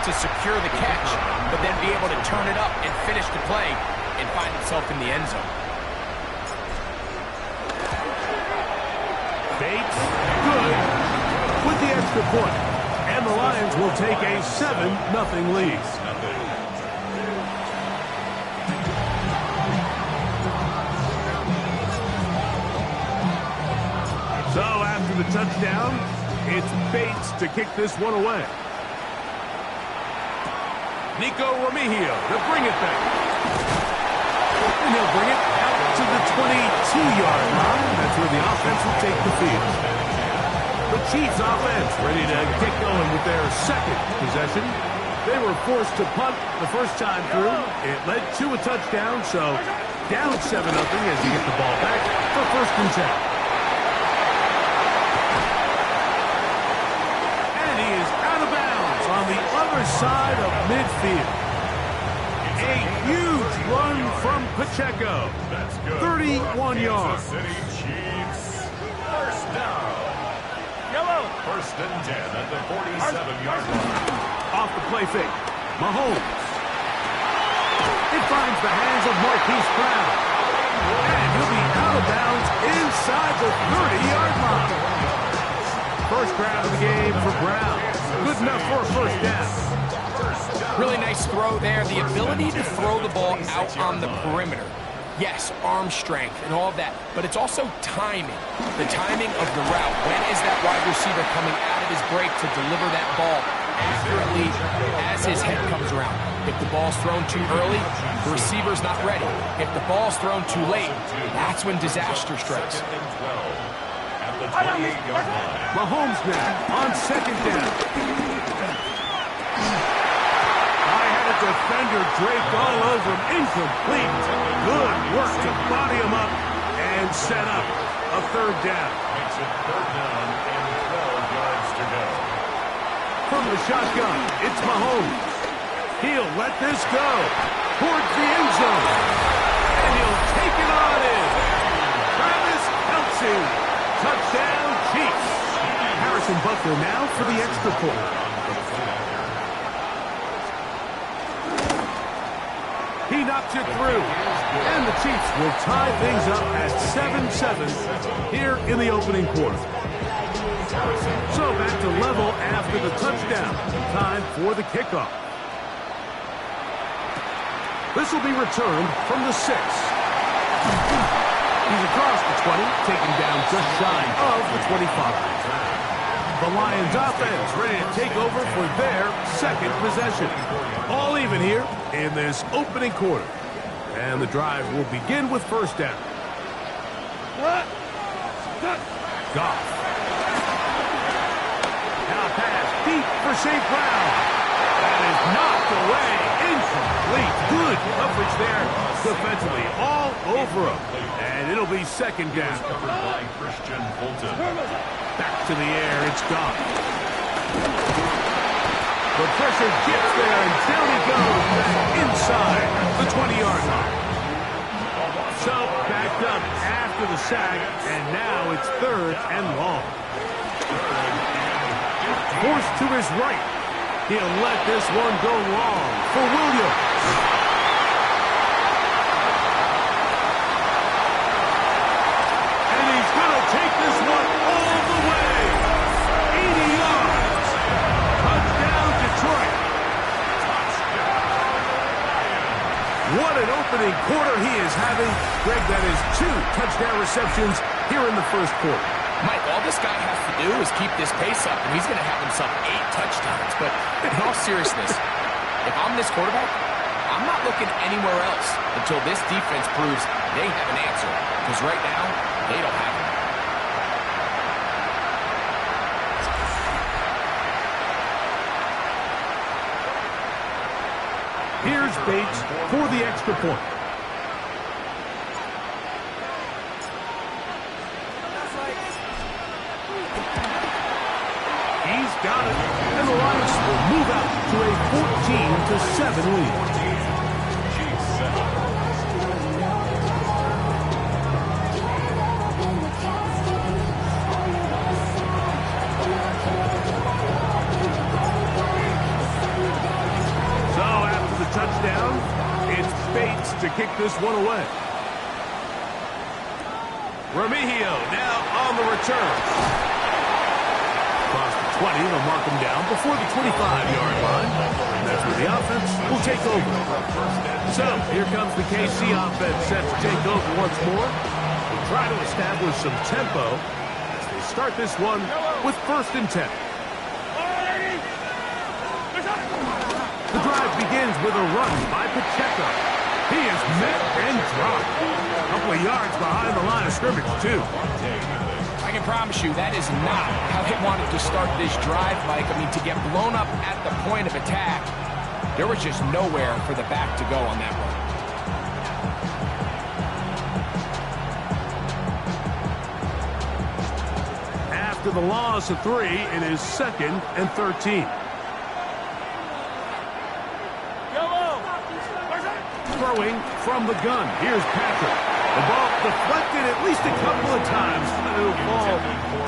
to secure the catch, but then be able to turn it up and finish the play and find himself in the end zone. Bates, good, with the extra point. And the Lions will take a 7-0 lead. So after the touchdown, it's Bates to kick this one away. Nico Remigio to bring it back. And he'll bring it out to the 22-yard line. That's where the offense will take the field. The Chiefs offense ready to get going with their second possession. They were forced to punt the first time through. It led to a touchdown, so down 7-0 as you get the ball back for 1st and 10. On the other side of midfield. A huge run from Pacheco. 31 yards. City Chiefs. First down. Yellow. 1st and 10 at the 47-yard line. Off the play fake. Mahomes. It finds the hands of Marquise Brown. And he'll be out of bounds inside the 30-yard line. First grab of the game for Brown. Good enough for a 1st down. Really nice throw there. The ability to throw the ball out on the perimeter. Yes, arm strength and all of that, but it's also timing. The timing of the route. When is that wide receiver coming out of his break to deliver that ball accurately as his head comes around? If the ball's thrown too early, the receiver's not ready. If the ball's thrown too late, that's when disaster strikes. Mahomes now on 2nd down. I had a defender draped all over him. Incomplete. Good work to body him up and set up a 3rd down. Makes it 3rd down and 12 yards to go. From the shotgun, it's Mahomes. He'll let this go towards the end zone. And he'll take it on in. Travis Kelce. Touchdown, Chiefs. Harrison Butker now for the extra point. He knocks it through. And the Chiefs will tie things up at 7-7 here in the opening quarter. So back to level after the touchdown. Time for the kickoff. This will be returned from the 6. He's across the 20, taken down just shy of the 25. The Lions offense ready to take over for their 2nd possession. All even here in this opening quarter. And the drive will begin with 1st down. Goff. Now pass deep for St. Brown. That is knocked away. Incomplete. Good coverage there defensively. All over him. And it'll be 2nd down. By Christian Fulton. Back to the air. It's Goff. The pressure gets there, and down he goes inside the 20-yard line. So backed up after the sack, and now it's 3rd and long. Forced to his right. He'll let this one go long for Williams. And he's going to take this one all the way. 80 yards. Touchdown, Detroit. What an opening quarter he is having. Greg, that is 2 touchdown receptions here in the 1st quarter. Mike, all this guy has to do is keep this pace up, and he's going to have himself 8 touchdowns. But in all seriousness, if I'm this quarterback, I'm not looking anywhere else until this defense proves they have an answer. Because right now, they don't have it. Here's Bates for the extra point. He's got it, and the Lions will move out to a 14-7 lead. down. It's Bates to kick this one away. Remigio now on the return. Across the 20, they'll mark him down before the 25-yard line. And that's where the offense will take over. So, here comes the KC offense set to take over once more. They'll try to establish some tempo as they start this one with 1st and 10. The drive begins with a run by Pacheco. He is met and dropped. A couple of yards behind the line of scrimmage, too. I can promise you that is not how they wanted to start this drive, Mike. I mean, to get blown up at the point of attack, there was just nowhere for the back to go on that one. After the loss of 3, it is 2nd and 13. Throwing from the gun. Here's Patrick. The ball deflected at least a couple of times. It will fall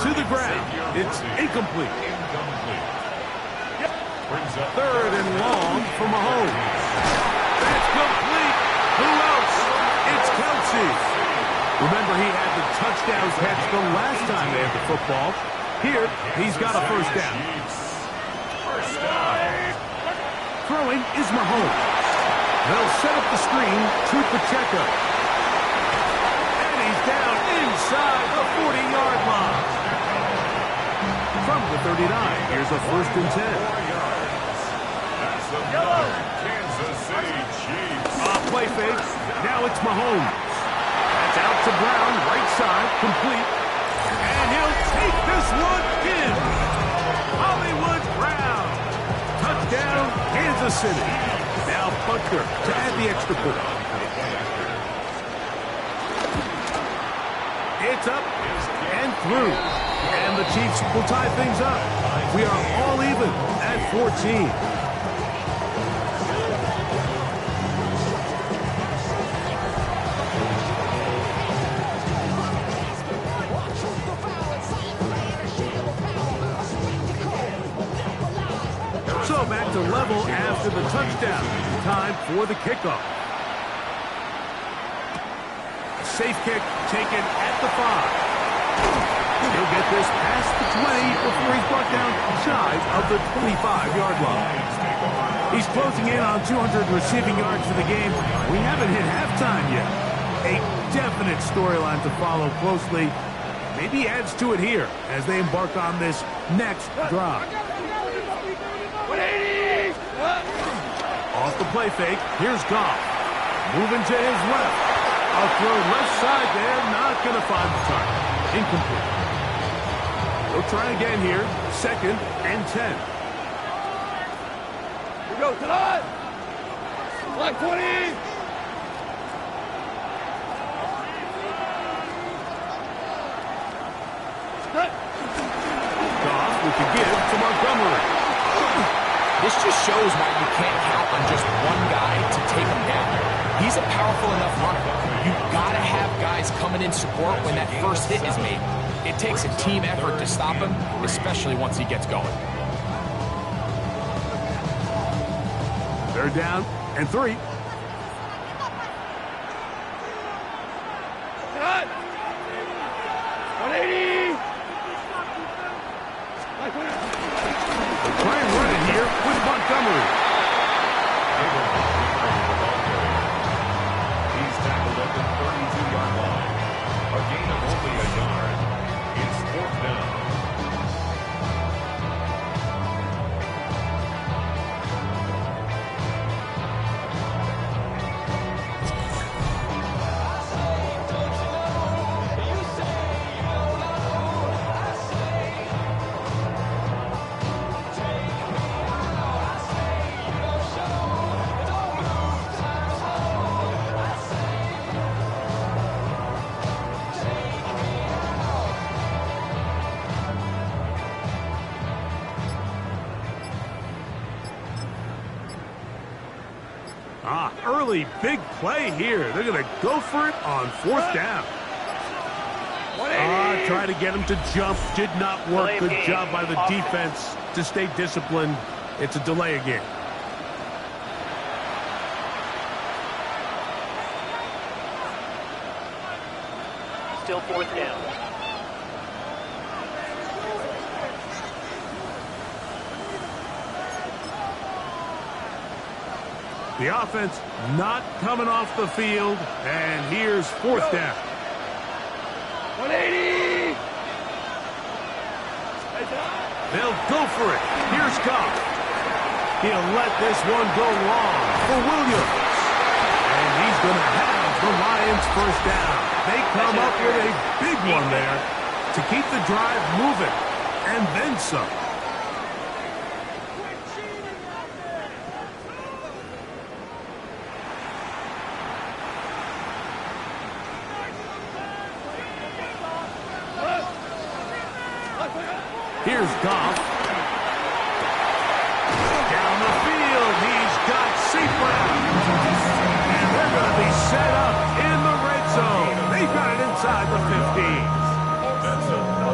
to the ground. It's incomplete. 3rd and long for Mahomes. That's complete. Who else? It's Kelsey. Remember, he had the touchdown catch the last time they had the football. Here, he's got a 1st down. Throwing is Mahomes. They'll set up the screen to Pacheco. And he's down inside the 40-yard line. From the 39, here's a 1st and 10. That's the Kansas City Chiefs. Play fake. Now it's Mahomes. That's out to Brown, right side, complete. And he'll take this one in. Hollywood Brown. Touchdown, Kansas City. Now Butker to add the extra point. It's up and through. And the Chiefs will tie things up. We are all even at 14. So back to level after the touchdown. Time for the kickoff. A safe kick taken at the 5. He'll get this past the 20 before he's brought down shy of the 25-yard line. He's closing in on 200 receiving yards for the game. We haven't hit halftime yet. A definite storyline to follow closely. Maybe adds to it here as they embark on this next drive. Off the play fake, here's Goff. Moving to his left. A throw left side there, not going to find the target. Incomplete. They'll try again here, 2nd and 10. Here we go, tonight! Black 20! Goff with the give to Montgomery. This just shows why you can't count on just one guy to take him down. He's a powerful enough runner. You've got to have guys coming in support when that first hit is made. It takes a team effort to stop him, especially once he gets going. 3rd down and 3. Cut! 180! Try and run it here with Montgomery. He's tackled at the 32-yard line. A gain of only a yard. It's 4th down. Early big play here. They're going to go for it on 4th down. Try to get him to jump. Did not work. Good job by the defense to stay disciplined. It's a delay again. still fourth down. The offense not coming off the field, and here's fourth down. 180. They'll go for it. Here's Goff. He'll let this one go long for Williams. And he's going to have the Lions first down. They come up with a big one there to keep the drive moving, and then some. Here's Goff. Down the field, he's got St. Brown. And they're going to be set up in the red zone. They've got it inside the 15.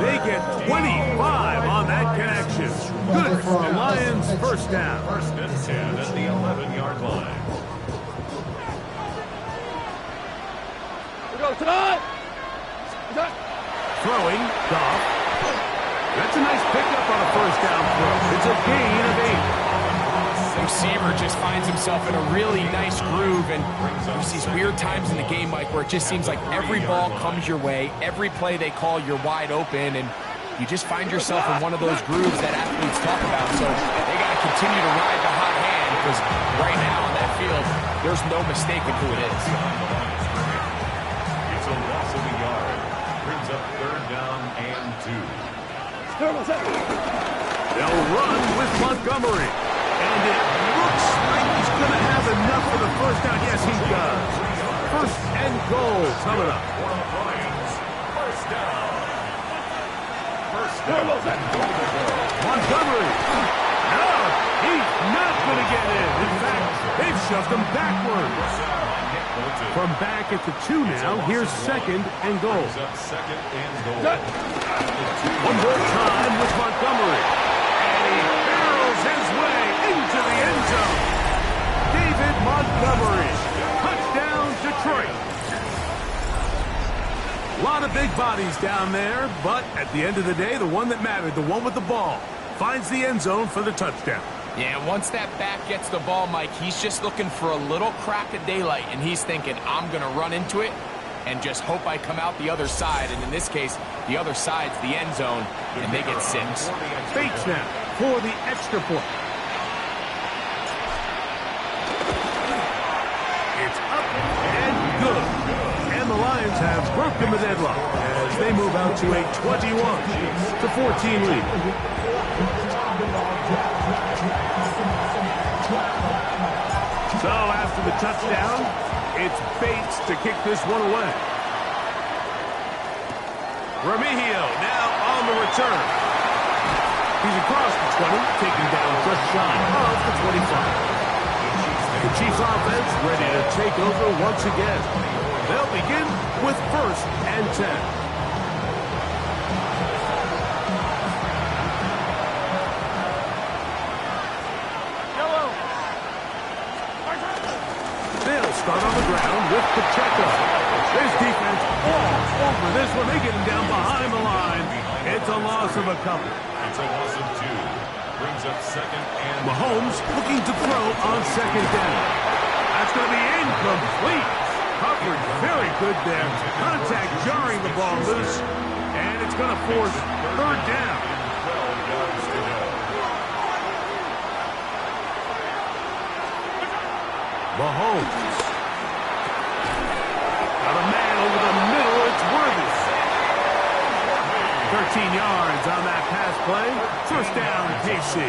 They get 25 on that connection. Good for a Lions first down. First and 10 at the 11-yard line. We go, Todd. Throwing, Goff. That's a nice pickup on a first down throw. It's a gain of 8. Receiver just finds himself in a really nice groove, and there's these weird times in the game, Mike, where it just seems like every ball comes your way, every play they call, you're wide open, and you just find yourself in one of those grooves that athletes talk about. So they got to continue to ride the hot hand, because right now on that field, there's no mistaking who it is. It's a loss of a yard. Brings up third down and 2. They'll run with Montgomery. And it looks like he's going to have enough for the first down. Yes, he does. First and goal coming up. First down. First down. Montgomery. No, he's not going to get in. In fact, they've shoved him backwards. From back at the 2 now, here's second and goal. Second and goal. One more time with Montgomery. And he barrels his way into the end zone. David Montgomery. Touchdown, Detroit. A lot of big bodies down there, but at the end of the day, the one that mattered, the one with the ball, finds the end zone for the touchdown. Yeah, once that back gets the ball, Mike, he's just looking for a little crack of daylight, and he's thinking, I'm going to run into it and just hope I come out the other side. And in this case, the other side's the end zone, and they get 6. Bates now for the extra point. It's up and good. And the Lions have broken the deadlock as they move out to a 21-14 lead. So after the touchdown, it's Bates to kick this one away. Remigio now on the return. He's across the 20, taking down just shy of the 25. The Chiefs offense ready to take over once again. They'll begin with first and 10. Start on the ground with Pacheco. His defense all over this one. They get him down behind the line. It's a loss of a couple. It's a loss of 2. Brings up second and... Mahomes looking to throw on second down. That's going to be incomplete. Coverage very good there. Contact jarring the ball loose. And it's going to force third down. 12 yards to go. Mahomes. Got a man over the middle. It's Worthy. 13 yards on that pass play. First down, KC.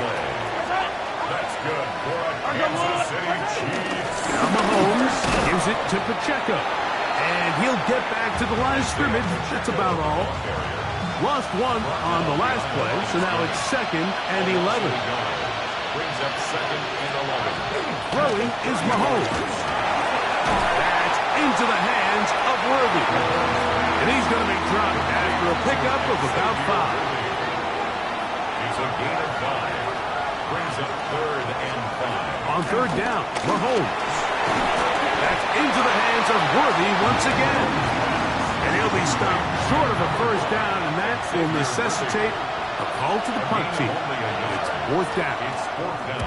That's good for a Kansas City Chiefs. Now Mahomes gives it to Pacheco. And he'll get back to the line of scrimmage. That's about all. Lost one on the last play, so now it's second and 11. Brings up second and 11. Throwing is Mahomes. That's into the hands of Worthy. And he's going to be dropped after a pickup of about 5. He's a gain of 5. Brings up third and 5. On third down, Mahomes. That's into the hands of Worthy once again. And He'll be stopped short of a first down, and that will necessitate a call to the punt team. It's fourth down. It's fourth down.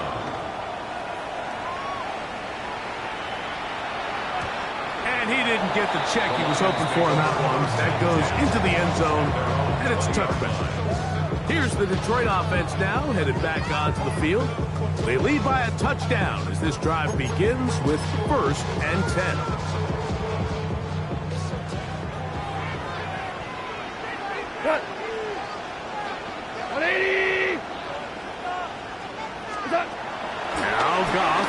And he didn't get the check he was hoping for in that one. That goes into the end zone, and it's a touchback. Here's the Detroit offense now, headed back onto the field. They lead by a touchdown as this drive begins with 1st and 10. Cut. 180. Now Goff.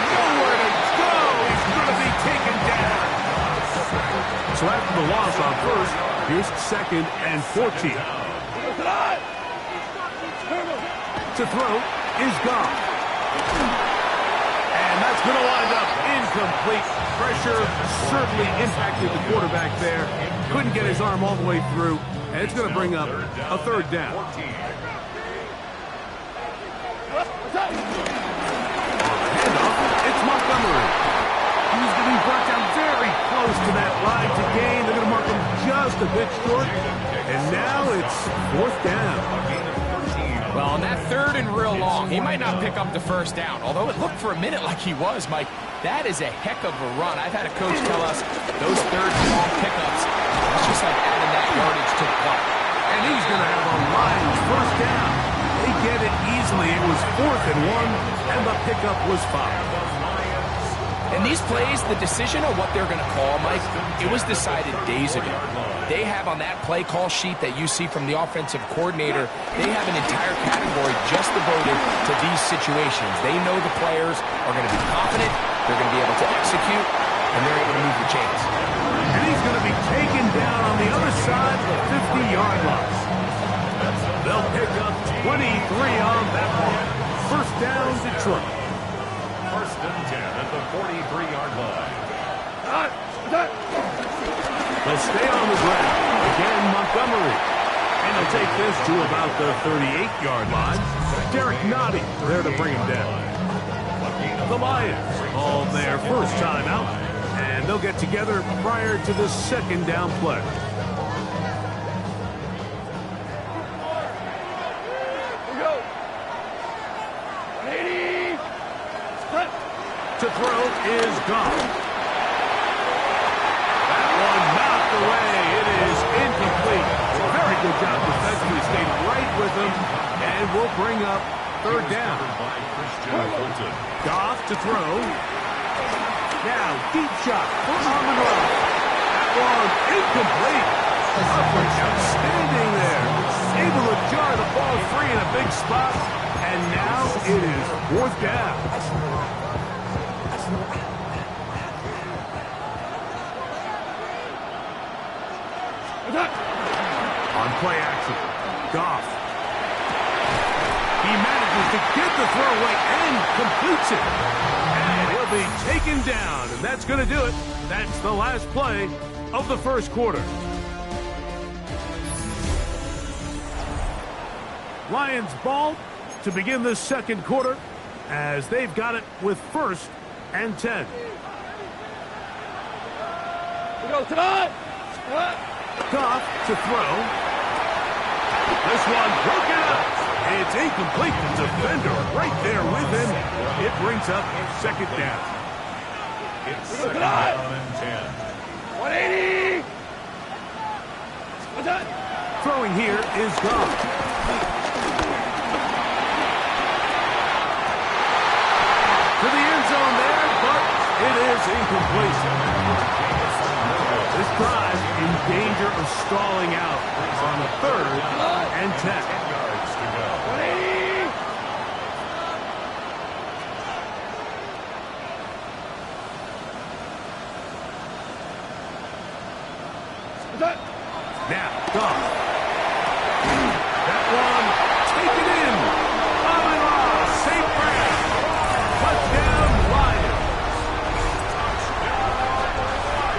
Nowhere to go. He's going to be taken down. So after the loss on first, here's 2nd and 14. To throw is Goff. And that's going to wind up incomplete. Pressure certainly impacted the quarterback there. Couldn't get his arm all the way through. And it's going to bring up a 3rd down. Handoff, it's Montgomery. He's going to be brought down very close to that line to gain. They're going to mark him just a bit short. And now it's 4th down. Well, on that 3rd and real long, he might not pick up the first down, although it looked for a minute like he was, Mike. That is a heck of a run. I've had a coach tell us those 3rd and long pickups, it's just like adding that yardage to the clock. And he's going to have a Lions first down. They get it easily. It was 4th and 1, and the pickup was 5. And these plays, the decision on what they're going to call, Mike, it was decided days ago. They have on that play call sheet that you see from the offensive coordinator, they have an entire category just devoted to these situations. They know the players are going to be confident, they're going to be able to execute, and they're able to move the chains. And he's going to be taken down on the other side of the 50-yard line. They'll pick up 23 on that one. First down, Detroit. 1st and 10 at the 43-yard line. They'll stay on the ground. Again, Montgomery. And he'll take this to about the 38-yard line. Derek Notty there to bring him down. The Lions call their first time out, and they'll get together prior to the 2nd down play. To throw is Goff. That one knocked away. It is incomplete. Very good job defensively. Stayed right with him. And we'll bring up 3rd down. Goff to throw. Now, deep shot for Amon-Ra. That one incomplete. Coverage outstanding there. Able to jar the ball free in a big spot. And now it is 4th down. On play action, Goff. He manages to get the throw away and completes it. And he'll be taken down, and that's going to do it. That's the last play of the first quarter. Lions ball to begin the second quarter as they've got it with 1st and 10. We go tonight. Goff to throw. This one broken up. It's incomplete. The defender right there with him. It brings up 2nd down. It's 2nd down and 10. 180. Throwing here is Goff. To the end zone there, but it is incomplete. This drive in danger of stalling out on the 3rd and 10. 10 yards to go. 180. Now, Goff. That one taken in. Amon-Ra, safe grab. Touchdown, Lions.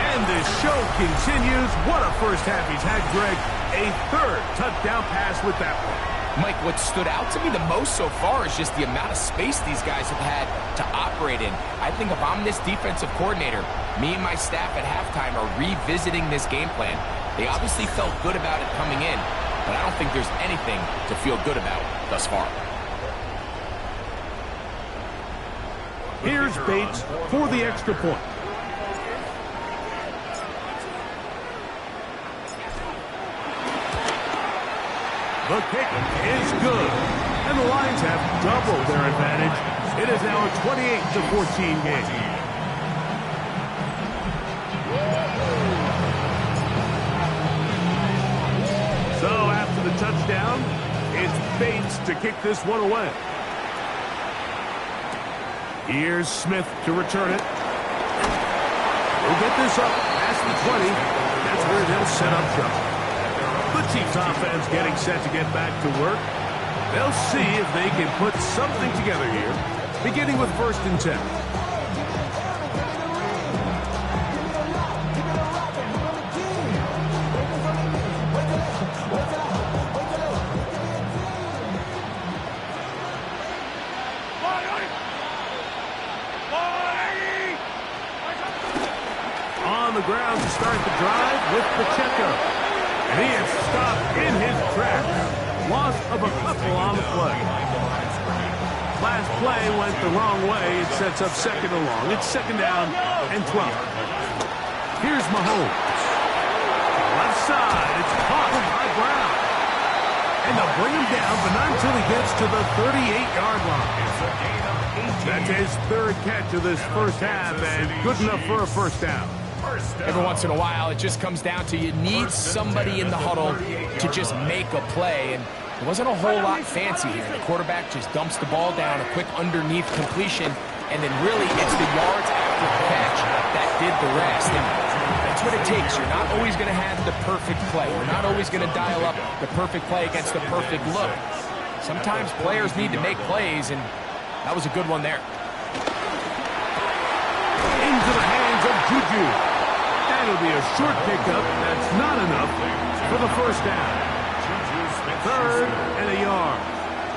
And the show continues. What a first half he's had, Greg. A 3rd touchdown pass with that one. Mike, what stood out to me the most so far is just the amount of space these guys have had to operate in. I think if I'm this defensive coordinator, me and my staff at halftime are revisiting this game plan. They obviously felt good about it coming in, but I don't think there's anything to feel good about thus far. Here's Bates for the extra point. The kick is good, and the Lions have doubled their advantage. It is now a 28-14 game. So after the touchdown, it's Bates to kick this one away. Here's Smith to return it. We'll get this up past the 20. That's where they'll set up shop. The Chiefs offense getting set to get back to work. They'll see if they can put something together here, beginning with 1st and 10. On the ground to start the drive with Pacheco. And he is stopped in his tracks. Loss of a couple on the play. Last play went the wrong way. It sets up 2nd and long. It's 2nd down and 12. Here's Mahomes. Left side. It's caught by Brown. And they'll bring him down, but not until he gets to the 38-yard line. That's his 3rd catch of this first half, and good enough for a 1st down. Every once in a while, it just comes down to you need somebody in the huddle to just make a play. And it wasn't a whole lot fancy here. The quarterback just dumps the ball down, a quick underneath completion, and then really it's the yards after the catch that did the rest. And that's what it takes. You're not always going to have the perfect play. You're not always going to dial up the perfect play against the perfect look. Sometimes players need to make plays, and that was a good one there. Into the hands of Juju. That'll be a short pickup. That's not enough for the 1st down. 3rd and a yard.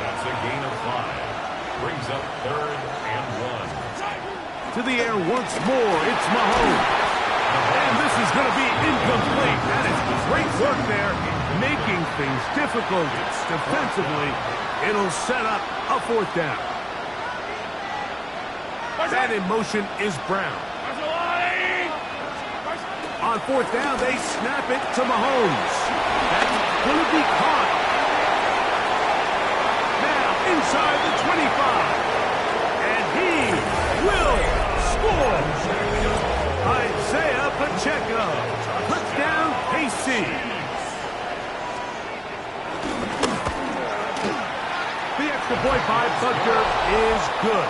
That's a gain of 5. Brings up 3rd and 1. To the air once more. It's Mahomes. And this is going to be incomplete. That is great work there, making things difficult defensively. It'll set up a 4th down. That in motion is Brown. On 4th down, they snap it to Mahomes. That's going to be caught. Now inside the 25. And he will score. Isaiah Pacheco. Touchdown, KC. The extra point by Butker is good.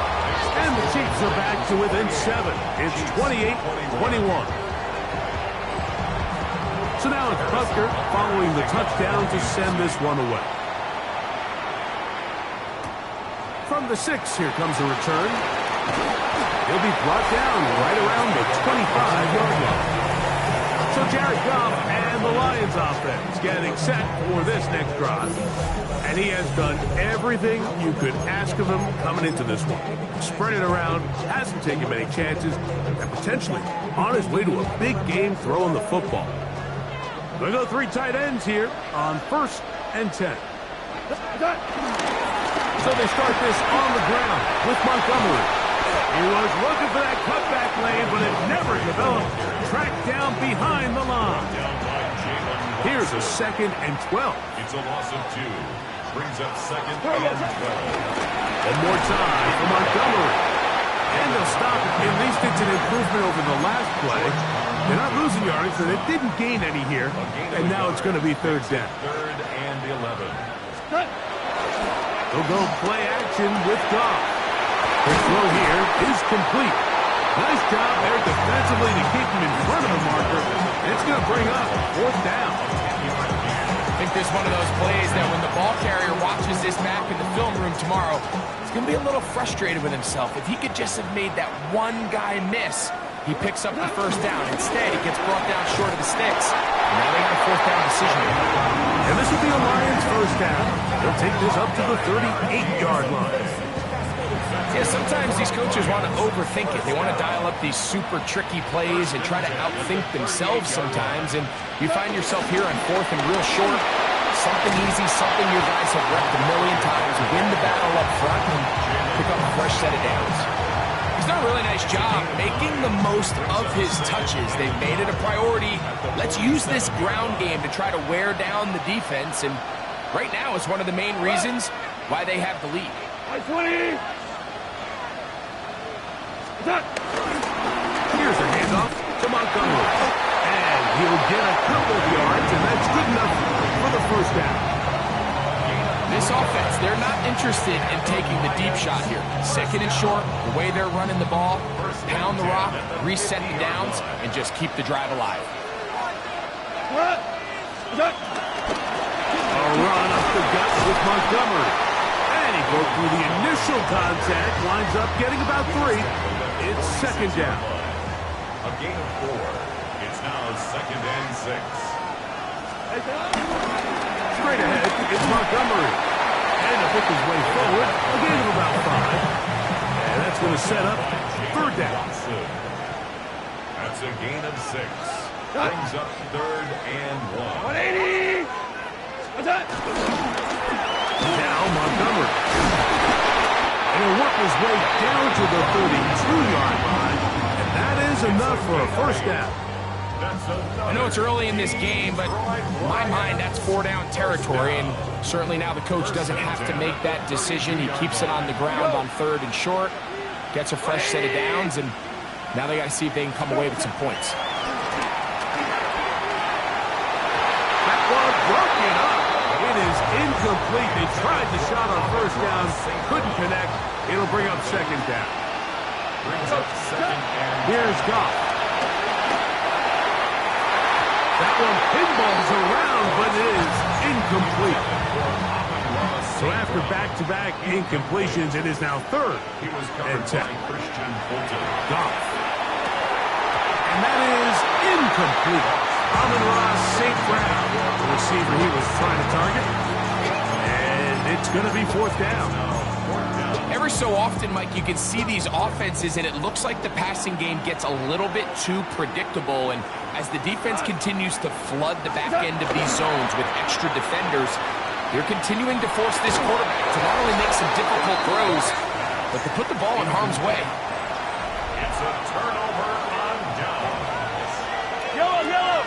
And the Chiefs are back to within 7. It's 28-21. So now it's Butker following the touchdown to send this one away. From the 6, here comes a return. He'll be brought down right around the 25-yard line. So Jared Goff and the Lions offense getting set for this next drive. And he has done everything you could ask of him coming into this one. Spread it around, hasn't taken many chances, and potentially on his way to a big game throwing the football. They'll go 3 tight ends here on 1st and 10. So they start this on the ground with Montgomery. He was looking for that cutback lane, but it never developed. Tracked down behind the line. Here's a 2nd and 12. It's a loss of 2. Brings up 2nd and 12. One more time for Montgomery. And they'll stop it. At least it's an improvement over the last play. They're not losing yards, but it didn't gain any here. And now it's going to be 3rd down. 3rd and 11. They'll go play action with Goff. The throw here is complete. Nice job there defensively to keep him in front of the marker. And it's going to bring up 4th down. I think there's one of those plays that when the ball carrier watches this back in the film room tomorrow, he's going to be a little frustrated with himself. If he could just have made that one guy miss, he picks up the 1st down. Instead, he gets brought down short of the sticks. And now they got a 4th down decision. And this will be a Lions 1st down. He'll take this up to the 38-yard line. Yeah, sometimes these coaches want to overthink it. They want to dial up these super tricky plays and try to outthink themselves sometimes, and you find yourself here on 4th and real short. Something easy, something your guys have repped a million times. Win the battle up front and pick up a fresh set of downs. He's done a really nice job making the most of his touches. They've made it a priority. Let's use this ground game to try to wear down the defense, and right now it's one of the main reasons why they have the lead. 20. Here's a handoff to Montgomery. And he'll get a couple of yards, and that's good enough for the first down. This offense, they're not interested in taking the deep shot here. 2nd and short, the way they're running the ball, pound the rock, reset the downs, and just keep the drive alive. A run up the gut with Montgomery. And he broke through the initial contact, winds up getting about 3. It's 2nd down. A gain of 4. It's now 2nd and 6. Straight ahead is Montgomery. And to pick his way forward, a gain of about 5. And that's going to set up 3rd down. That's a gain of 6. Brings up 3rd and 1. 180. Now Montgomery. And he'll work his way down to the 32-yard line. And that is enough for a first down. I know it's early in this game, but in my mind, that's 4-down territory, and certainly now the coach doesn't have to make that decision. He keeps it on the ground on 3rd and short, gets a fresh set of downs, and now they got to see if they can come away with some points. That one broken up. It is incomplete. They tried the shot on first down, couldn't connect. It'll bring up 2nd down. Brings up 2nd and Here's Goff. That one pinballs around, but it is incomplete. So after back-to-back incompletions, it is now 3rd he was and covered 10. by Christian Fulton. Goff. And that is incomplete. Amon-Ra St. Brown, the receiver he was trying to target. And it's going to be 4th down. Every so often, Mike, you can see these offenses, and it looks like the passing game gets a little bit too predictable. And as the defense continues to flood the back end of these zones with extra defenders, they're continuing to force this quarterback to not only make some difficult throws, but to put the ball in harm's way. It's a turnover on downs. Yellow.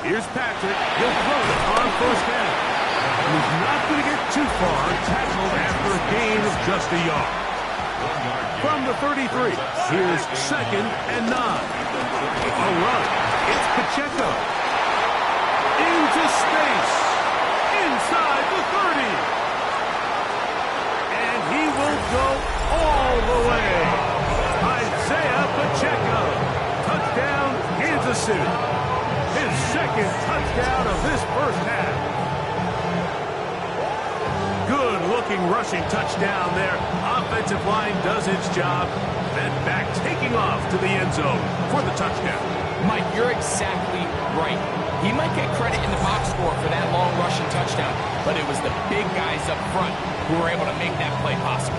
Here's Patrick. He'll throw it on first down. He's not going to get too far, tackled after a gain of just a yard. From the 33, here's 2nd and 9. A run. It's Pacheco. Into space. Inside the 30. And he will go all the way. Isaiah Pacheco. Touchdown, Kansas City. His 2nd touchdown of this first half. Good-looking rushing touchdown there. Offensive line does its job. Then back taking off to the end zone for the touchdown. Mike, you're exactly right. He might get credit in the box score for that long rushing touchdown, but it was the big guys up front who were able to make that play possible.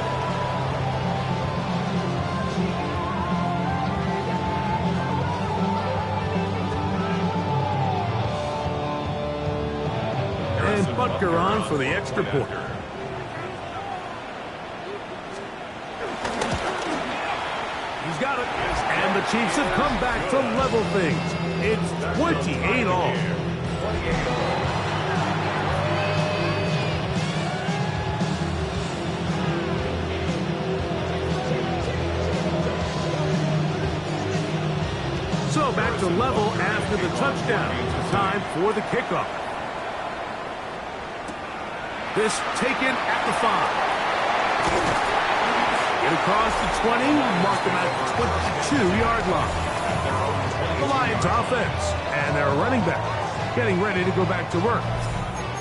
And Butker on for the extra point. He's got it. And the Chiefs have come back to level things. It's 28 all. So back to level after the touchdown. Time for the kickoff. This taken at the 5. Get across the 20, mark them at the 22-yard line. The Lions offense and their running back getting ready to go back to work.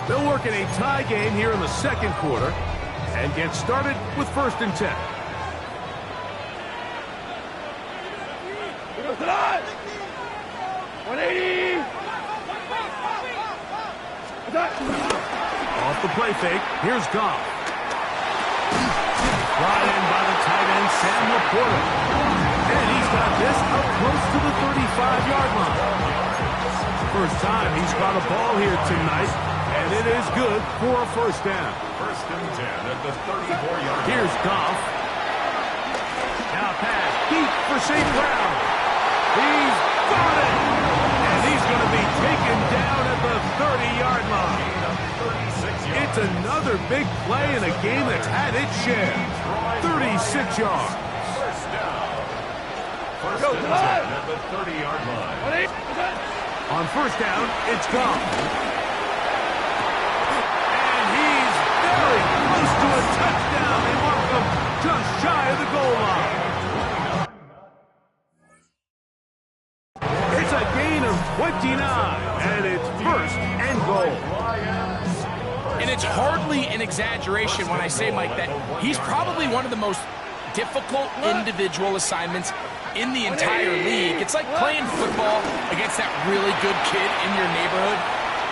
They'll work in a tie game here in the 2nd quarter and get started with 1st and 10. Here goes the line. 180. Off the play fake, here's Goff. Brought in by the tight end, Sam Laporta. And he's got this up close to the 35-yard line. First time he's got a ball here tonight, and it is good for a first down. First and 10 at the 34-yard line. Here's Goff. Now pass deep for St. Brown. He's got it! And he's going to be taken down at the 30-yard line. It's another big play in a game that's had its share. 36 yards. First down. First and 10 at the 30-yard line. On first down, it's Goff. And he's very close to a touchdown. They mark him just shy of the goal line. It's a gain of 29, and it's first and goal. And it's hardly an exaggeration when I say, Mike, that he's probably one of the most difficult individual assignments in the entire league. It's like playing football against that really good kid in your neighborhood.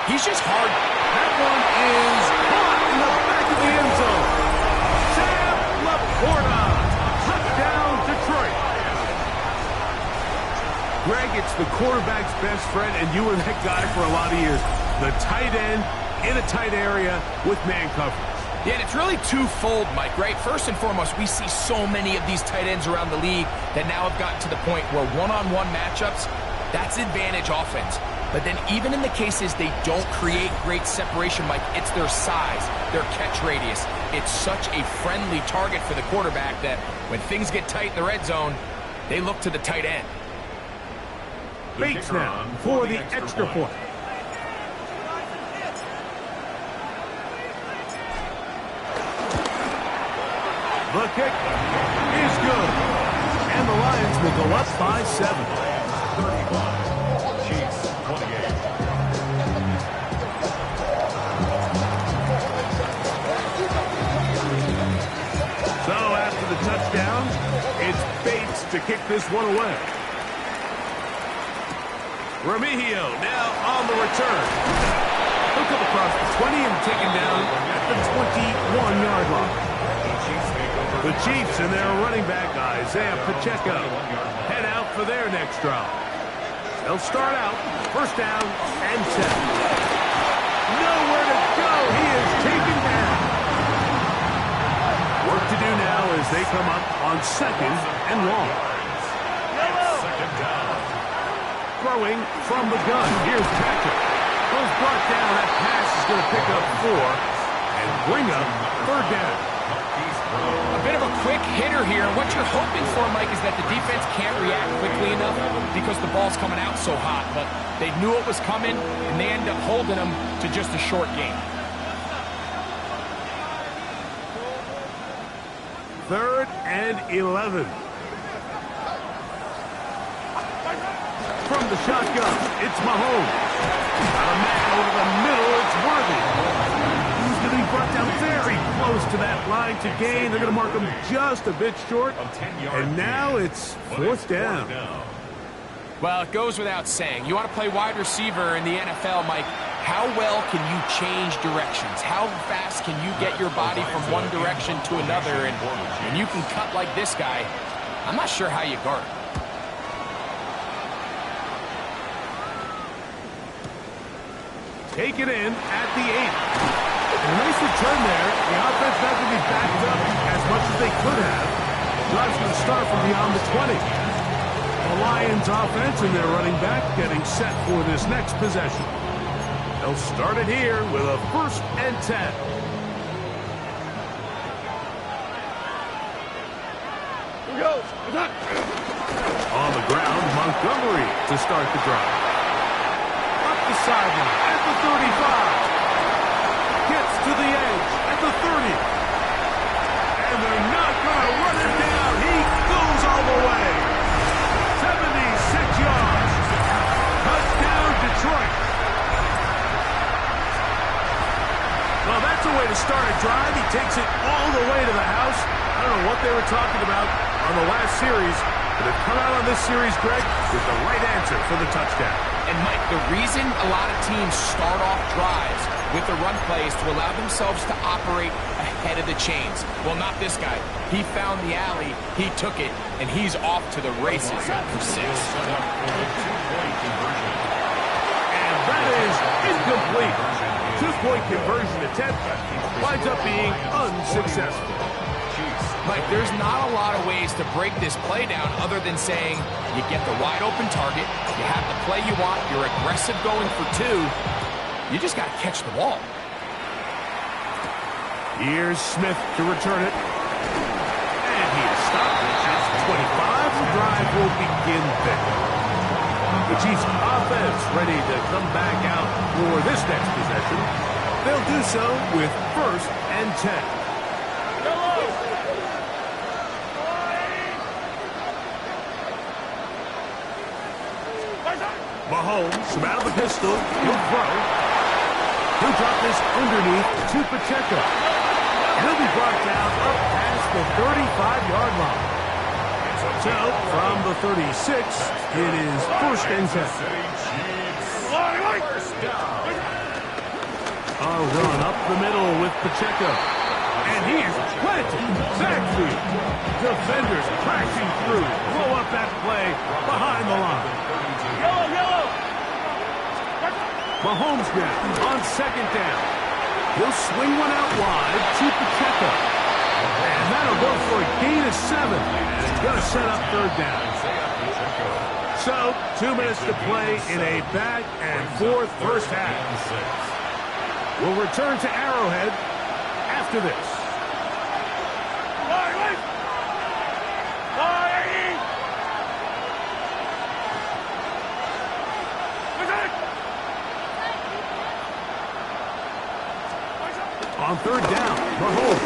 He's just hard. That one is caught in the back of the end zone. Sam Laporta. Touchdown, Detroit. Greg, it's the quarterback's best friend, and you were that guy for a lot of years. The tight end in a tight area with man coverage. Yeah, and it's really twofold, Mike, right? First and foremost, we see so many of these tight ends around the league that now have gotten to the point where one-on-one matchups, that's advantage offense. But then even in the cases they don't create great separation, Mike, it's their size, their catch radius. It's such a friendly target for the quarterback that when things get tight in the red zone, they look to the tight end. Bates now for the extra point. The kick is good. And the Lions will go up by 7. 35. Chiefs 28. So after the touchdown, it's Bates to kick this one away. Remigio now on the return. He'll come across the 20 and taken down at the 21-yard line. The Chiefs and their running back, Isaiah Pacheco, head out for their next drive. They'll start out, first down and 10. Nowhere to go. He is taken down. Work to do now as they come up on second and long. Second down. Throwing from the gun. Here's Patrick. Goes brought down. That pass is going to pick up 4 and bring up third down. A bit of a quick hitter here. What you're hoping for, Mike, is that the defense can't react quickly enough because the ball's coming out so hot. But they knew it was coming, and they end up holding them to just a short game. Third and 11. From the shotgun, it's Mahomes. Got a man over the middle, it's Worthy. He's going to be brought down very close to that line to gain. They're going to mark him just a bit short. And now it's fourth down. Well, it goes without saying. You want to play wide receiver in the NFL, Mike, how well can you change directions? How fast can you get your body from one direction to another? And you can cut like this guy. I'm not sure how you guard. Take it in at the 8. A nice return there. The offense not going to be backed up as much as they could have. Drive's going to start from beyond the 20. The Lions offense and their running back getting set for this next possession. They'll start it here with a first and 10. Here goes. On the ground, Montgomery to start the drive. Up the sideline at the 35. Gets to the edge at the 30. And they're not going to run him down. He goes all the way. 76 yards. Touchdown, Detroit. Well, that's a way to start a drive. He takes it all the way to the house. I don't know what they were talking about on the last series, But they've come out on this series, Greg, with the right answer for the touchdown. And, Mike, the reason a lot of teams start off drives with the run play is to allow themselves to operate ahead of the chains. Well, not this guy. He found the alley, he took it, and he's off to the races for 6. And that is incomplete. Two-point conversion attempt winds up being unsuccessful. Mike, there's not a lot of ways to break this play down other than saying you get the wide open target, you have the play you want, you're aggressive going for 2, you just got to catch the ball. Here's Smith to return it. And he is stopped at 25. The drive will begin there. The Chiefs offense ready to come back out for this next possession. They'll do so with 1st and 10. Mahomes from out of the pistol. He'll throw. He'll drop this underneath to Pacheco. And he'll be brought down up past the 35-yard line. So, from the 36, it is 1st and 10. A run up the middle with Pacheco. And he is planted. Backfield. Defenders crashing through. Blow up that play behind the line. Mahomes now on 2nd down. He'll swing one out wide to Pacheco. And that'll go for a gain of 7. And it's going to set up 3rd down. So, 2 minutes to play in a back and forth first half. We'll return to Arrowhead after this. On 3rd down, Mahomes.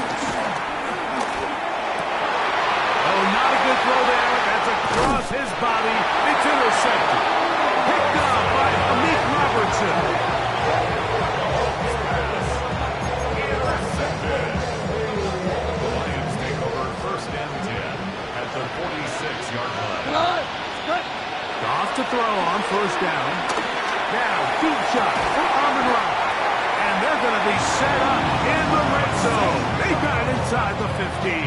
Oh, not a good throw there. That's across his body. It's intercepted. Picked up by Amik Robertson. The Lions take over 1st and 10 at the 46-yard line. Off to throw on 1st down. Now, deep shot for Amon-Ra. And they're going to be set up in the red zone. They got it inside the 15.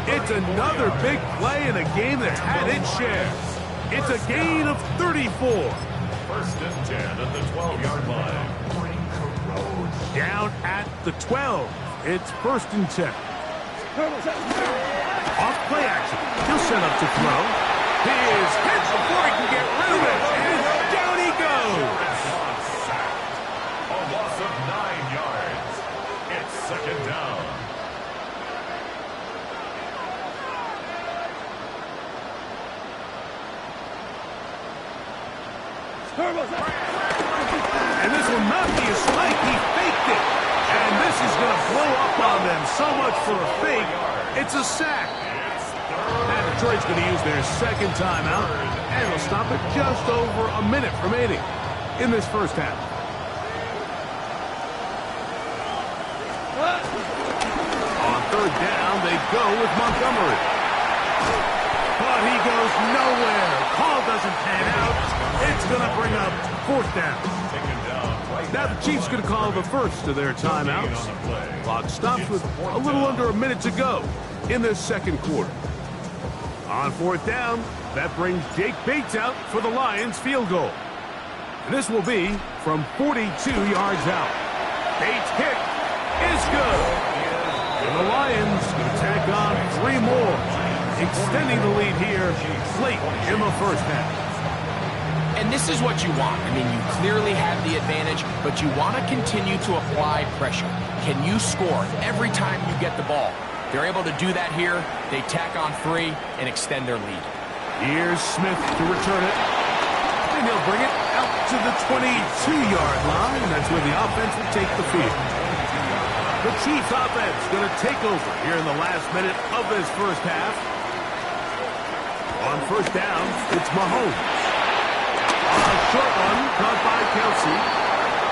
It's another big play in a game that had its share. It's a gain of 34. 1st and 10 at the 12-yard line. Down at the 12. It's 1st and 10. Off play action. He'll set up to throw. He is hit before he can get rid of it. And down he goes. A loss of 9 yards. It's 2nd down. And this will not be a spike. He faked it. And this is going to blow up on them. So much for a fake. It's a sack. And Detroit's going to use their 2nd timeout. And they'll stop it just over a minute remaining in this first half. On 3rd down, they go with Montgomery. But he goes nowhere. Call doesn't pan out. It's going to bring up 4th down. Now the Chiefs going to call the first of their timeouts. Clock stops with a little under a minute to go in this 2nd quarter. On 4th down, that brings Jake Bates out for the Lions field goal. And this will be from 42 yards out. Bates' kick is good. And the Lions going to tack on 3 more, extending the lead here late in the first half. And this is what you want. I mean, you clearly have the advantage, but you want to continue to apply pressure. Can you score every time you get the ball? They're able to do that here. They tack on 3 and extend their lead. Here's Smith to return it. And he'll bring it out to the 22-yard line. That's where the offense will take the field. The Chiefs offense going to take over here in the last minute of this first half. On 1st down, it's Mahomes. A short one caught by Kelsey.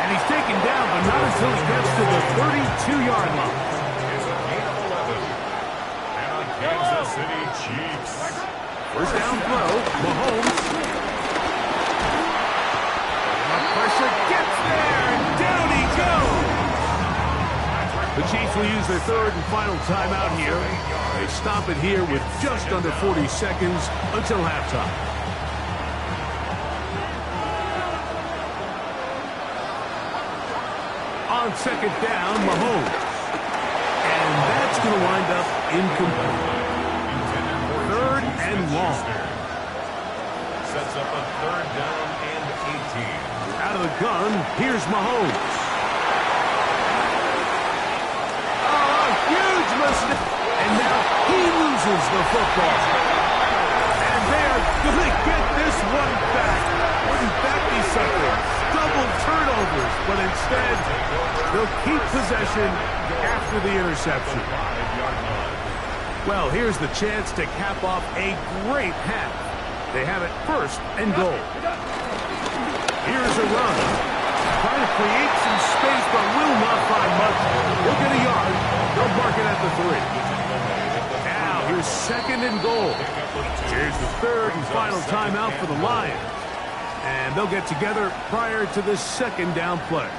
And he's taken down, but not until he gets to the 32-yard line. Is a gain of 11. And Kansas City Chiefs. First down throw, Mahomes. Pressure gets there, and down he goes. The Chiefs will use their third and final timeout here. They stop it here with just under 40 seconds until halftime. On second down, Mahomes. And that's going to wind up incomplete. Third and long. Sets up a third down and 18. Out of the gun, here's Mahomes. Oh, a huge mistake. And now he loses the football. And they are going to get this one back. Wouldn't that be something? Double turnovers, but instead, they'll keep possession after the interception. Well, here's the chance to cap off a great half. They have it first and goal. Here's a run. Trying to create some space, but will not find much. He'll get a yard. They'll mark it at the 3. Now, here's second and goal. Here's the third and final timeout for the Lions. And they'll get together prior to the second down play.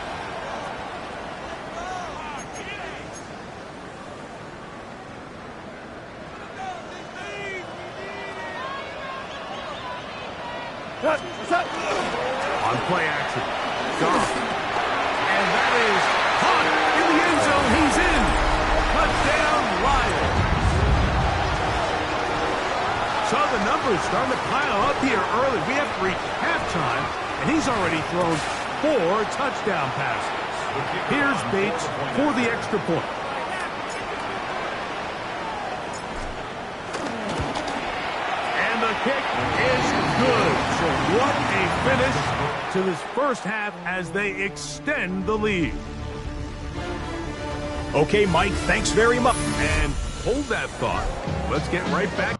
On play action, Goff. And that is caught in the end zone. He's in. Touchdown, Lions. So the numbers starting to pile up here early. We have to reach halftime, and he's already thrown 4 touchdown passes. Here's Bates for the extra point. And the kick is good. So what a finish to this first half as they extend the lead. Okay, Mike, thanks very much. And hold that thought. Let's get right back.